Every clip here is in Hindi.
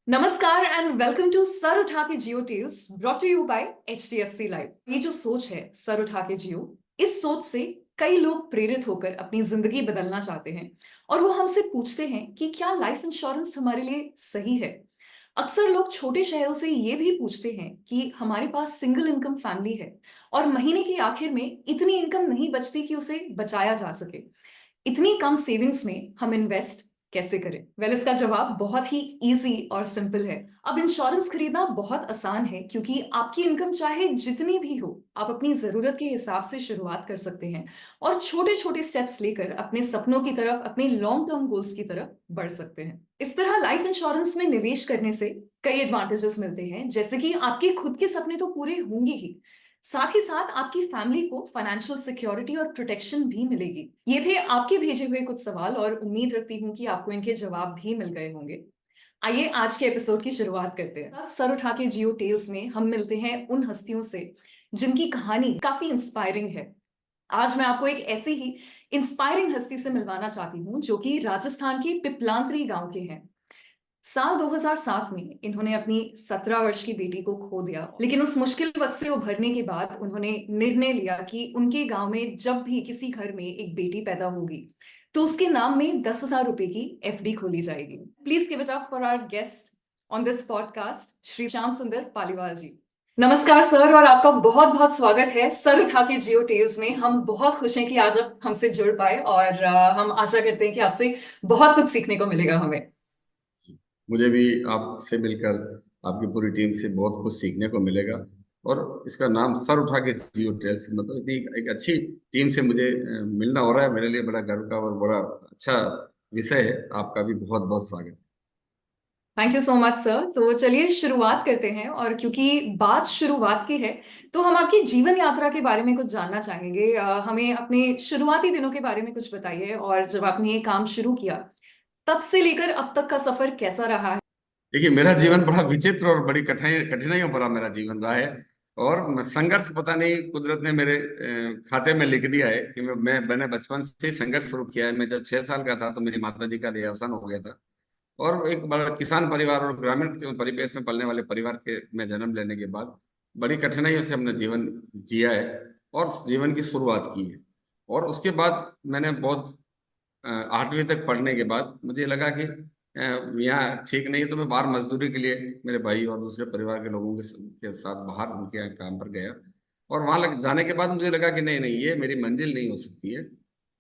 नमस्कार एंड वेलकम टू सर उठा के जियो tales brought to you by HDFC Life. ये जो सोच है सर उठा के जियो, इस सोच से कई लोग प्रेरित होकर अपनी जिंदगी बदलना चाहते हैं और वो हमसे पूछते हैं कि क्या लाइफ इंश्योरेंस हमारे लिए सही है। अक्सर लोग छोटे शहरों से ये भी पूछते हैं कि हमारे पास सिंगल इनकम फैमिली है और महीने के आखिर में इतनी इनकम नहीं बचती कि उसे बचाया जा सके। इतनी कम सेविंग्स में हम इन्वेस्ट कैसे करें? इसका जवाब बहुत ही इजी और सिंपल है। अब इंश्योरेंस खरीदना बहुत आसान है क्योंकि आपकी इनकम चाहे जितनी भी हो, आप अपनी जरूरत के हिसाब से शुरुआत कर सकते हैं और छोटे छोटे स्टेप्स लेकर अपने सपनों की तरफ, अपने लॉन्ग टर्म गोल्स की तरफ बढ़ सकते हैं। इस तरह लाइफ इंश्योरेंस में निवेश करने से कई एडवांटेजेस मिलते हैं, जैसे कि आपके खुद के सपने तो पूरे होंगे ही, साथ ही साथ आपकी फैमिली को फाइनेंशियल सिक्योरिटी और प्रोटेक्शन भी मिलेगी। ये थे आपके भेजे हुए कुछ सवाल और उम्मीद रखती हूँ कि आपको इनके जवाब भी मिल गए होंगे। आइए आज के एपिसोड की शुरुआत करते हैं। सर उठा के जियो टेल्स में हम मिलते हैं उन हस्तियों से जिनकी कहानी काफी इंस्पायरिंग है। आज मैं आपको एक ऐसी ही इंस्पायरिंग हस्ती से मिलवाना चाहती हूँ जो कि राजस्थान के पिपलांतरी गांव के हैं। साल 2007 में इन्होंने अपनी 17 वर्ष की बेटी को खो दिया, लेकिन उस मुश्किल वक्त से उभरने के बाद उन्होंने निर्णय लिया कि उनके गांव में जब भी किसी घर में एक बेटी पैदा होगी तो उसके नाम में 10,000 रुपए की एफडी खोली जाएगी। Please give it up for our guest on this podcast, Shri Shyam Sundar Paliwal जी। नमस्कार सर, और आपका बहुत बहुत स्वागत है सर उठा के जियो टेल्स में। हम बहुत खुश हैं कि आज आप हमसे जुड़ पाए और हम आशा करते हैं कि आपसे बहुत कुछ सीखने को मिलेगा हमें। मुझे भी आपसे मिलकर आपकी पूरी टीम से बहुत कुछ सीखने को मिलेगा। और इसका नाम सर उठा के जियो टेल्स, मतलब इतनी एक अच्छी टीम से मुझे मिलना हो रहा है, मेरे लिए बड़ा गर्व का और बड़ा अच्छा विषय है। आपका भी बहुत बहुत स्वागत है। Thank you so much sir. तो चलिए शुरुआत करते हैं, और क्योंकि बात शुरुआत की है तो हम आपकी जीवन यात्रा के बारे में कुछ जानना चाहेंगे। हमें अपने शुरुआती दिनों के बारे में कुछ बताइए, और जब आपने ये काम शुरू किया तब से लेकर अब तक का सफर कैसा रहा है? देखिए, मेरा जीवन बड़ा विचित्र और बड़ी कठिनाइयों भरा मेरा जीवन रहा है। और संघर्ष, पता नहीं कुदरत ने मेरे खाते में लिख दिया है कि मैंने बचपन से ही संघर्ष शुरू किया है। मैं जब 6 साल का था तो मेरी माता जी का देहावसान हो गया था। और एक बड़ा किसान परिवार और ग्रामीण के परिवेश में पलने वाले परिवार के में जन्म लेने के बाद बड़ी कठिनाइयों से हमने जीवन जिया है और जीवन की शुरुआत की है। और उसके बाद मैंने बहुत 8वीं तक पढ़ने के बाद मुझे लगा कि यहाँ ठीक नहीं है, तो मैं बाहर मजदूरी के लिए मेरे भाई और दूसरे परिवार के लोगों के साथ बाहर उनके यहाँ काम पर गया। और वहां जाने के बाद मुझे लगा कि नहीं नहीं, ये मेरी मंजिल नहीं हो सकती है।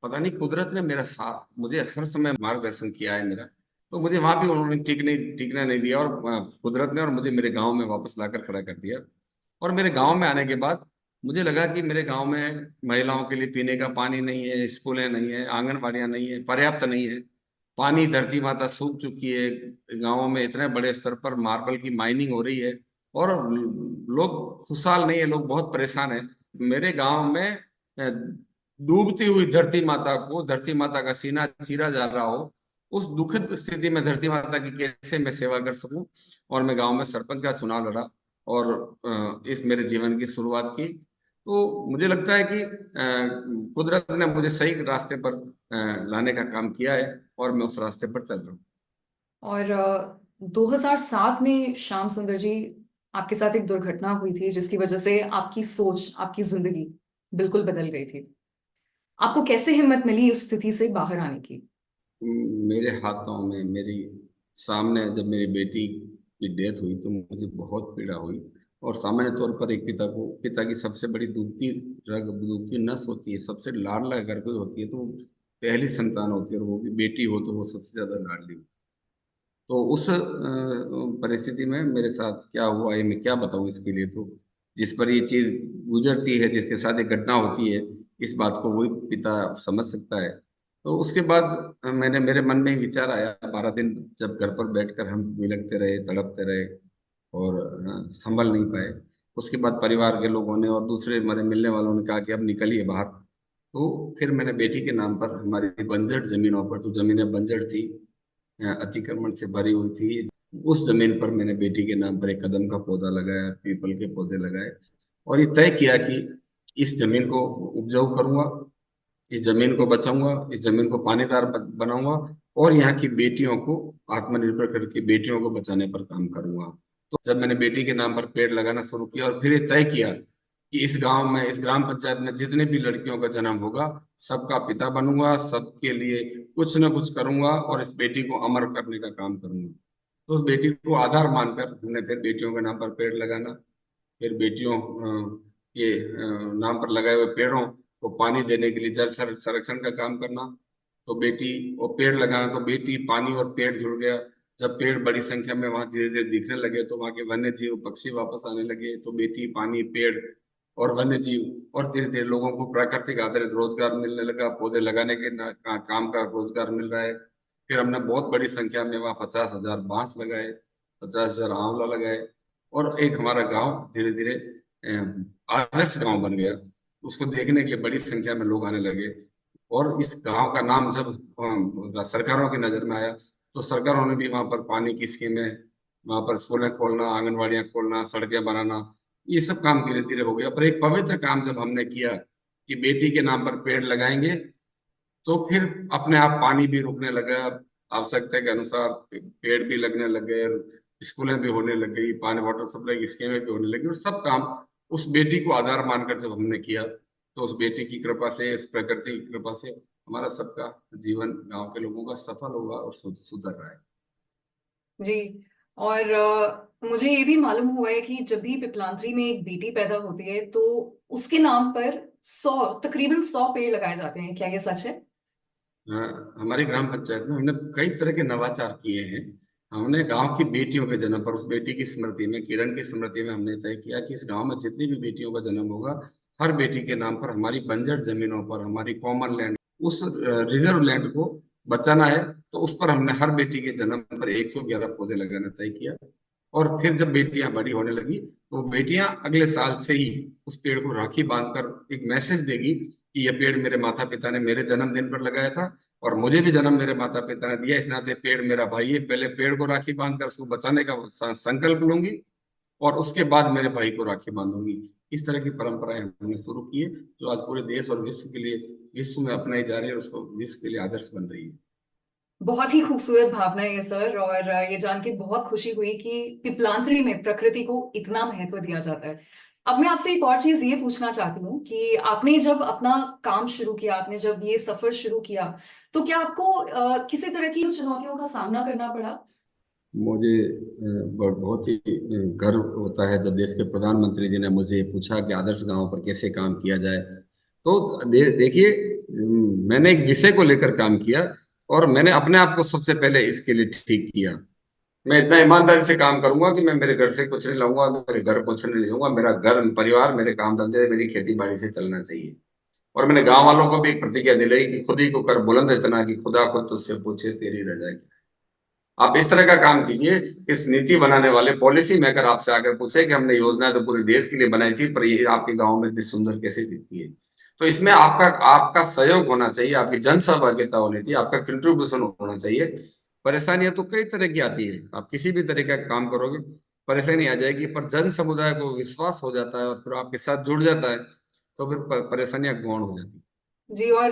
पता नहीं कुदरत ने मेरा साथ, मुझे हर समय मार्गदर्शन किया है मेरा। तो मुझे वहां भी उन्होंने टिकने नहीं दिया, और कुदरत ने और मुझे मेरे गांव में वापस लाकर खड़ा कर दिया। और मेरे गांव में आने के बाद मुझे लगा कि मेरे गांव में महिलाओं के लिए पीने का पानी नहीं है, स्कूलें नहीं है, आंगनबाड़ियां नहीं है, पर्याप्त नहीं है। पानी, धरती माता सूख चुकी है। गांवों में इतने बड़े स्तर पर मार्बल की माइनिंग हो रही है और लोग खुशहाल नहीं है, लोग बहुत परेशान है। मेरे गांव में डूबती हुई धरती माता को, धरती माता का सीना चीरा जा रहा हो, उस दुखद स्थिति में धरती माता की कैसे मैं सेवा कर सकूं। और मैं गांव में सरपंच का चुनाव लड़ा और इस मेरे जीवन की शुरुआत की। तो मुझे लगता है कि कुदरत ने मुझे सही रास्ते पर लाने का काम किया है और मैं उस रास्ते पर चल रहा हूँ। और 2007 में श्याम सुंदर जी, आपके साथ एक दुर्घटना हुई थी जिसकी वजह से आपकी सोच, आपकी जिंदगी बिल्कुल बदल गई थी। आपको कैसे हिम्मत मिली उस स्थिति से बाहर आने की? मेरे हाथों में, मेरी सामने जब मेरी बेटी की डेथ हुई तो मुझे बहुत पीड़ा हुई। और सामान्य तौर पर एक पिता की सबसे बड़ी दूसरी नस होती है, सबसे लाडला अगर कोई होती है तो वो पहली संतान होती है, और वो भी बेटी हो तो वो सबसे ज्यादा लाडली होती है। तो उस परिस्थिति में मेरे साथ क्या हुआ, ये मैं क्या बताऊं इसके लिए। तो जिस पर ये चीज गुजरती है, जिसके साथ एक घटना होती है, इस बात को वही पिता समझ सकता है। तो उसके बाद मेरे मन में ही विचार आया। 12 दिन जब घर पर बैठकर हम बिलखते रहे, तड़पते रहे और संभल नहीं पाए। उसके बाद परिवार के लोगों ने और दूसरे हमारे मिलने वालों ने कहा कि अब निकलिए बाहर। तो फिर मैंने बेटी के नाम पर, हमारी बंजर जमीनों पर, तो जमीनें बंजर थी, अतिक्रमण से भरी हुई थी, उस जमीन पर मैंने बेटी के नाम पर एक कदम का पौधा लगाया, पीपल के पौधे लगाए। और ये तय किया कि इस जमीन को उपजाऊ करूंगा, इस जमीन को बचाऊंगा, इस जमीन को पानीदार बनाऊंगा। और यहाँ की बेटियों को आत्मनिर्भर करके बेटियों को बचाने पर काम करूंगा। तो जब मैंने बेटी के नाम पर पेड़ लगाना शुरू किया और फिर ये तय किया कि इस गांव में, इस ग्राम पंचायत में जितने भी लड़कियों का जन्म होगा, सबका पिता बनूंगा, सबके लिए कुछ ना कुछ करूंगा और इस बेटी को अमर करने का काम करूंगा। तो उस बेटी को आधार मानकर हमने फिर बेटियों के नाम पर पेड़ लगाना, फिर बेटियों के नाम पर लगाए हुए पेड़ों को पानी देने के लिए जल संरक्षण का काम करना। तो बेटी और पेड़ लगाना, तो बेटी, पानी और पेड़ जुड़ गया। जब पेड़ बड़ी संख्या में वहां धीरे धीरे दिखने लगे तो वहां के वन्य जीव पक्षी वापस आने लगे। तो बेटी, पानी, पेड़ और वन्य जीव, और धीरे धीरे लोगों को प्राकृतिक आधारित रोजगार मिलने लगा, पौधे लगाने के काम का रोजगार मिल रहा है। फिर हमने बहुत बड़ी संख्या में वहाँ 50,000 बांस लगाए, 50,000 आंवला लगाए, और एक हमारा गांव धीरे धीरे आदर्श गांव बन गया। उसको देखने के लिए बड़ी संख्या में लोग आने लगे। और इस गांव का नाम जब सरकारों की नजर में आया तो सरकारों ने भी वहां पर पानी की स्कीमें, वहां पर स्कूलें खोलना, आंगनवाड़ियां खोलना, सड़कें बनाना, ये सब काम धीरे धीरे हो गया। पर एक पवित्र काम जब हमने किया कि बेटी के नाम पर पेड़ लगाएंगे, तो फिर अपने आप पानी भी रुकने लगा, आवश्यकता के अनुसार पेड़ भी लगने लग गए, स्कूलें भी होने लग गई, पानी वाटर सप्लाई की स्कीमें भी होने लगी, और सब काम उस बेटी को आधार मानकर जब हमने किया, तो उस बेटी की कृपा से, इस प्रकृति की कृपा से हमारा सबका जीवन, गांव के लोगों का सफल होगा और सुधर रहा है। जी। और मुझे ये भी मालूम हुआ है कि जब भी पिपलांत्री में एक बेटी पैदा होती है तो उसके नाम पर 100 तकरीबन 100 पेड़ लगाए जाते हैं, क्या ये सच है? हमारी ग्राम पंचायत में हमने कई तरह के नवाचार किए हैं। हमने गांव की बेटियों के जन्म पर, उस बेटी की स्मृति में, किरण की स्मृति में, हमने तय किया कि इस गांव में जितनी भी बेटियों का जन्म होगा, हर बेटी के नाम पर हमारी बंजर जमीनों पर, हमारी कॉमन लैंड, उस रिजर्व लैंड को बचाना है। तो उस पर हमने हर बेटी के जन्म पर 111 पौधे लगाना तय किया। और फिर जब बेटियां बड़ी होने लगी तो बेटियां अगले साल से ही उस पेड़ को राखी बांधकर एक मैसेज देगी कि यह पेड़ मेरे माता पिता ने मेरे जन्मदिन पर लगाया था, और मुझे भी जन्म मेरे माता पिता ने दिया, इस नाते पेड़ मेरा भाई है। पहले पेड़ को राखी बांधकर उसको बचाने का संकल्प लूंगी, और उसके बाद मेरे भाई को राखी बांधूंगी। इस तरह की परंपराएं हमने शुरू की है, जो आज पूरे देश और विश्व के लिए, विश्व में अपनाई जा रही है, और उसको विश्व के लिए आदर्श बन रही है। बहुत ही खूबसूरत भावना है ये सर, और ये जान के बहुत खुशी हुई कि पिपलांत्री में प्रकृति को इतना महत्व दिया जाता है। अब मैं आपसे एक और चीज ये पूछना चाहती हूँ कि आपने जब अपना काम शुरू किया, आपने जब ये सफर शुरू किया, तो क्या आपको किसी तरह की चुनौतियों का सामना करना पड़ा? मुझे बहुत ही गर्व होता है जब देश के प्रधानमंत्री जी ने मुझे पूछा कि आदर्श गांव पर कैसे काम किया जाए। तो देखिए, मैंने एक विषय को लेकर काम किया, और मैंने अपने आप को सबसे पहले इसके लिए ठीक किया। मैं इतना ईमानदारी से काम करूंगा कि मैं मेरे घर से कुछ नहीं लाऊंगा, मेरे घर कुछ नहीं ले जाऊंगा, मेरा घर, परिवार, मेरे काम धंधे, मेरी खेती बाड़ी से चलना चाहिए। और मैंने गांव वालों को भी एक प्रतिज्ञा दिलाई कि खुद ही को कर बुलंद इतना कि खुदा खुद तुझसे पूछे तेरी रजा की। आप इस तरह का काम कीजिए, इस नीति बनाने वाले, पॉलिसी मेकर आपसे आकर पूछे कि हमने योजना तो पूरे देश के लिए बनाई थी, पर ये आपके गांव में इतनी सुंदर कैसे दिखती है। तो इसमें आपका आपका सहयोग होना चाहिए, आपकी जन सहभागिता होनी चाहिए, आपका कंट्रीब्यूशन होना चाहिए। परेशानियां तो कई तरह की आती है, आप किसी भी तरह का काम करोगे परेशानी आ जाएगी, पर जन समुदाय को विश्वास हो जाता है और फिर आपके साथ जुड़ जाता है, तो फिर परेशानियां गौण हो जाती जी। और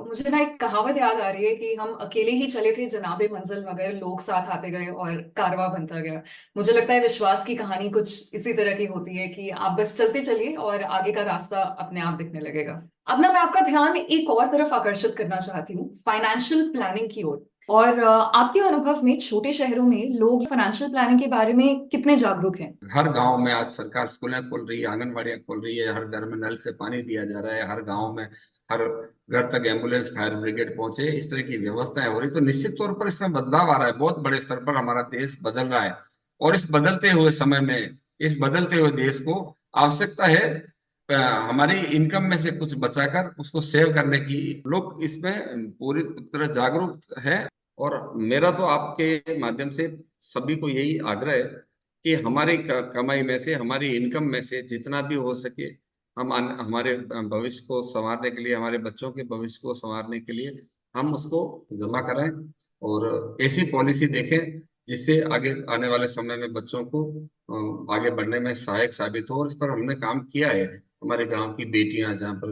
मुझे ना एक कहावत याद आ रही है कि हम अकेले ही चले थे जनाबे मंजिल, मगर लोग साथ आते गए और कारवां बनता गया। मुझे लगता है विश्वास की कहानी कुछ इसी तरह की होती है कि आप बस चलते चलिए और आगे का रास्ता अपने आप दिखने लगेगा। अब ना मैं आपका ध्यान एक और तरफ आकर्षित करना चाहती हूँ, फाइनेंशियल प्लानिंग की ओर। और आपके अनुभव में छोटे शहरों में लोग फाइनेंशियल प्लानिंग के बारे में कितने जागरूक हैं? है। हर गांव में आज सरकार स्कूलें खोल रही है, आंगनबाड़ियां खोल रही है, हर घर में नल से पानी दिया जा रहा है, हर गांव में, हर घर तक एम्बुलेंस, फायर ब्रिगेड पहुंचे, इस तरह की व्यवस्थाएं हो रही। तो निश्चित तौर पर इसमें बदलाव आ रहा है, बहुत बड़े स्तर पर हमारा देश बदल रहा है। और इस बदलते हुए समय में, इस बदलते हुए देश को आवश्यकता है हमारी इनकम में से कुछ बचाकर उसको सेव करने की। लोग इसमें पूरी तरह जागरूक है। और मेरा तो आपके माध्यम से सभी को यही आग्रह है कि हमारी कमाई में से, हमारी इनकम में से जितना भी हो सके, हम हमारे भविष्य को संवारने के लिए, हमारे बच्चों के भविष्य को संवारने के लिए हम उसको जमा करें, और ऐसी पॉलिसी देखें जिससे आगे आने वाले समय में बच्चों को आगे बढ़ने में सहायक साबित हो। और इस पर हमने काम किया है। हमारे गांव की बेटियां, जहाँ पर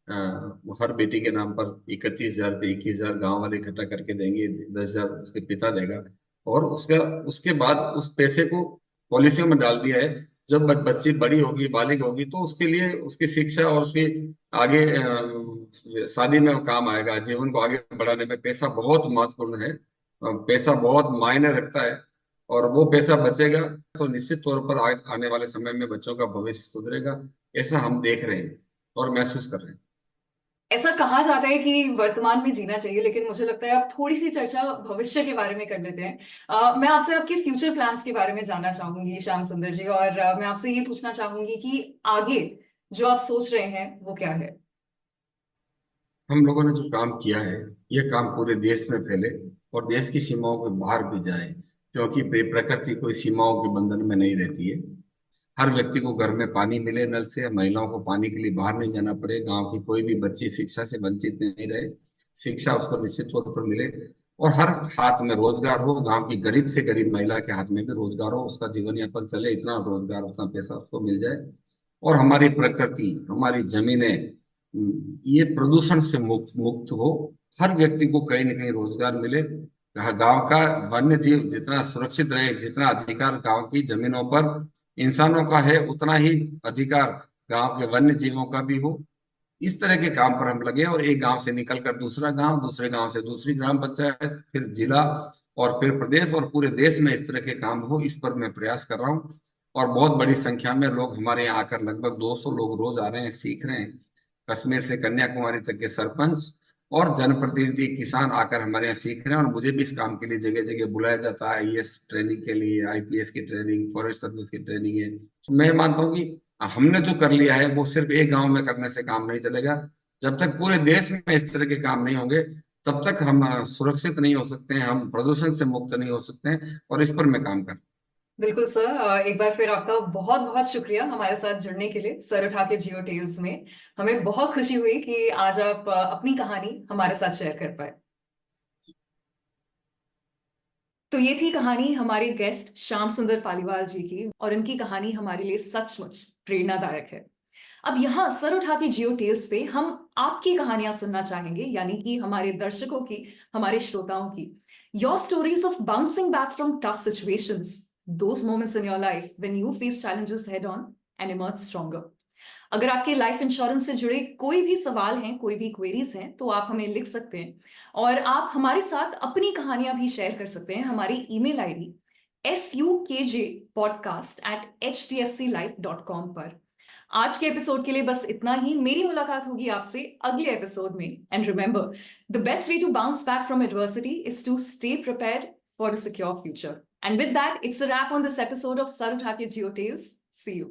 हर बेटी के नाम पर 31,000 रुपये, 21,000 गांव वाले इकट्ठा करके देंगे, 10,000 उसके पिता देगा। और उसका उसके बाद उस पैसे को पॉलिसियों में डाल दिया है। जब बच्ची बड़ी होगी, बालिग होगी, तो उसके लिए उसकी शिक्षा और उसकी आगे शादी में काम आएगा। जीवन को आगे बढ़ाने में पैसा बहुत महत्वपूर्ण है। पैसा बहुत मायने रखता है। और वो पैसा बचेगा तो निश्चित तौर पर आने वाले समय में बच्चों का भविष्य सुधरेगा। ऐसा हम देख रहे हैं और महसूस कर रहे हैं। ऐसा कहा जाता है कि वर्तमान में जीना चाहिए, लेकिन मुझे लगता है अब थोड़ी सी चर्चा भविष्य के बारे में कर लेते हैं। मैं आपसे आपके फ्यूचर प्लान्स के बारे में जानना चाहूंगी श्याम सुंदर जी, और मैं आपसे ये पूछना चाहूंगी कि आगे जो आप सोच रहे हैं वो क्या है। हम लोगों ने जो काम किया है, ये काम पूरे देश में फैले और देश की सीमाओं के बाहर भी जाए, क्योंकि प्रकृति कोई सीमाओं के बंधन में नहीं रहती है। हर व्यक्ति को घर में पानी मिले नल से, महिलाओं को पानी के लिए बाहर नहीं जाना पड़े, गांव की कोई भी बच्ची शिक्षा से वंचित नहीं रहे, शिक्षा उसको निश्चित तौर पर मिले। और हर हाथ में रोजगार हो, गांव की गरीब से गरीब महिला के हाथ में भी रोजगार हो, उसका जीवन यापन चले, इतना रोजगार उतना पैसा उसको मिल जाए। और हमारी प्रकृति, हमारी जमीनें, ये प्रदूषण से मुक्त मुक्त हो, हर व्यक्ति को कहीं ना कहीं रोजगार मिले। गांव का वन्य जीव जितना सुरक्षित रहे, जितना अधिकार गांव की जमीनों पर इंसानों का है, उतना ही अधिकार गांव के वन्य जीवों का भी हो। इस तरह के काम पर हम लगे और एक गांव से निकलकर दूसरा गांव, दूसरे गांव से दूसरी ग्राम पंचायत, फिर जिला, और फिर प्रदेश और पूरे देश में इस तरह के काम हो, इस पर मैं प्रयास कर रहा हूँ। और बहुत बड़ी संख्या में लोग हमारे यहाँ आकर, लगभग 200 लोग रोज आ रहे हैं, सीख रहे हैं। कश्मीर से कन्याकुमारी तक के सरपंच और जनप्रतिनिधि, किसान आकर हमारे यहाँ सीख रहे हैं। और मुझे भी इस काम के लिए जगह जगह बुलाया जाता है, आईएएस ट्रेनिंग के लिए, आईपीएस की ट्रेनिंग, फॉरेस्ट सर्विस की ट्रेनिंग है। मैं मानता हूँ कि हमने जो कर लिया है वो सिर्फ एक गांव में करने से काम नहीं चलेगा। जब तक पूरे देश में इस तरह के काम नहीं होंगे, तब तक हम सुरक्षित नहीं हो सकते हैं, हम प्रदूषण से मुक्त नहीं हो सकते हैं। और इस पर मैं काम कर। बिल्कुल सर, एक बार फिर आपका बहुत बहुत शुक्रिया हमारे साथ जुड़ने के लिए सर उठा के जियो टेल्स में। हमें बहुत खुशी हुई कि आज आप अपनी कहानी हमारे साथ शेयर कर पाए। तो ये थी कहानी हमारे गेस्ट श्याम सुंदर पालीवाल जी की, और इनकी कहानी हमारे लिए सचमुच प्रेरणादायक है। अब यहाँ सर उठा के जियो टेल्स पे हम आपकी कहानियां सुनना चाहेंगे, यानी कि हमारे दर्शकों की, हमारे श्रोताओं की। Your stories of bouncing back from tough situations, those moments in your life when you face challenges head on and emerge stronger. अगर आपके लाइफ इंश्योरेंस से जुड़े कोई भी सवाल हैं, कोई भी क्वेरीज हैं, तो आप हमें लिख सकते हैं, और आप हमारे साथ अपनी कहानियां भी शेयर कर सकते हैं हमारी ईमेल आईडी sukjpodcast@hdfclife.com पर। आज के एपिसोड के लिए बस इतना ही। मेरी मुलाकात होगी आपसे अगले एपिसोड में। And remember, the best way to bounce back from adversity is to stay prepared for a secure future. And with that, it's a wrap on this episode of Sar उठा के जियो टेल्स। C you.